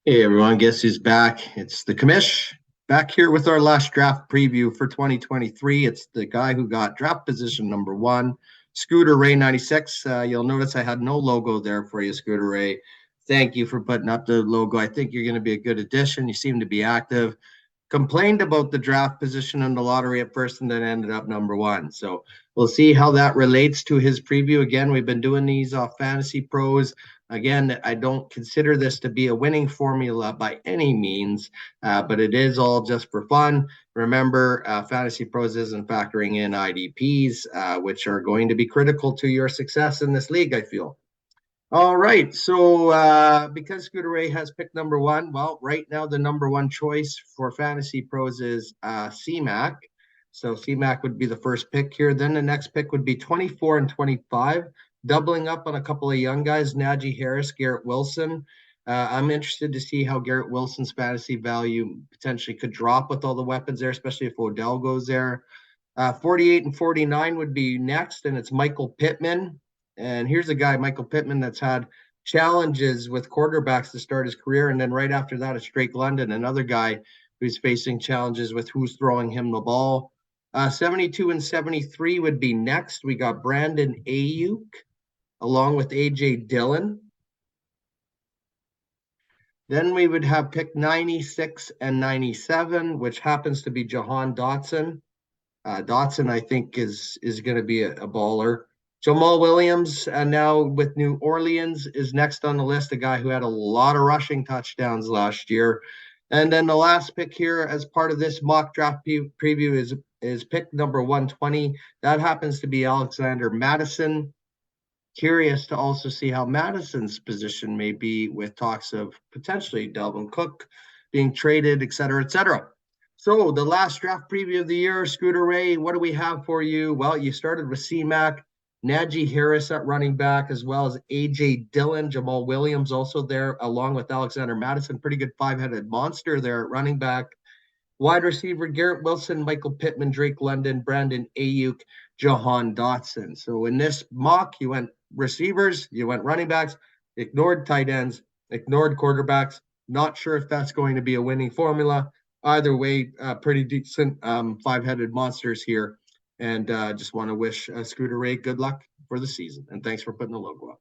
Hey everyone, guess who's back? It's the commish back here with our last draft preview for 2023. It's the guy who got draft position number one, Scooter Ray 96. You'll notice I had no logo there for you, Scooter Ray. Thank you for putting up the logo. I think you're going to be a good addition. You seem to be active. Complained about the draft position in the lottery at first and then ended up number one. So we'll see how that relates to his preview. Again, we've been doing these off Fantasy Pros. Again, I don't consider this to be a winning formula by any means, but it is all just for fun. Remember, Fantasy Pros isn't factoring in IDPs, which are going to be critical to your success in this league, I feel. All right. So because Scooter Ray has picked number one, well, right now the number one choice for Fantasy Pros is CMAC. So CMAC would be the first pick here. Then the next pick would be 24 and 25, doubling up on a couple of young guys, Najee Harris, Garrett Wilson. I'm interested to see how Garrett Wilson's fantasy value potentially could drop with all the weapons there, especially if Odell goes there. 48 and 49 would be next, and it's Michael Pittman. And here's a guy, Michael Pittman, that's had challenges with quarterbacks to start his career. And then right after that, it's Drake London, another guy who's facing challenges with who's throwing him the ball. 72 and 73 would be next. We got Brandon Ayuk along with A.J. Dillon. Then we would have pick 96 and 97, which happens to be Jahan Dotson. Dotson, I think, is going to be a baller. Jamal Williams, now with New Orleans, is next on the list, a guy who had a lot of rushing touchdowns last year. And then the last pick here as part of this mock draft preview is pick number 120. That happens to be Alexander Madison. Curious to also see how Madison's position may be with talks of potentially Dalvin Cook being traded, et cetera, et cetera. So the last draft preview of the year, Scooter Ray, what do we have for you? Well, you started with C-Mac, Najee Harris at running back, as well as A.J. Dillon, Jamal Williams also there, along with Alexander Madison. Pretty good five-headed monster there at running back. Wide receiver, Garrett Wilson, Michael Pittman, Drake London, Brandon Ayuk, Jahan Dotson. So in this mock, you went receivers, you went running backs, ignored tight ends, ignored quarterbacks. Not sure if that's going to be a winning formula. Either way, pretty decent five-headed monsters here. And just want to wish Scooter Ray good luck for the season. And thanks for putting the logo up.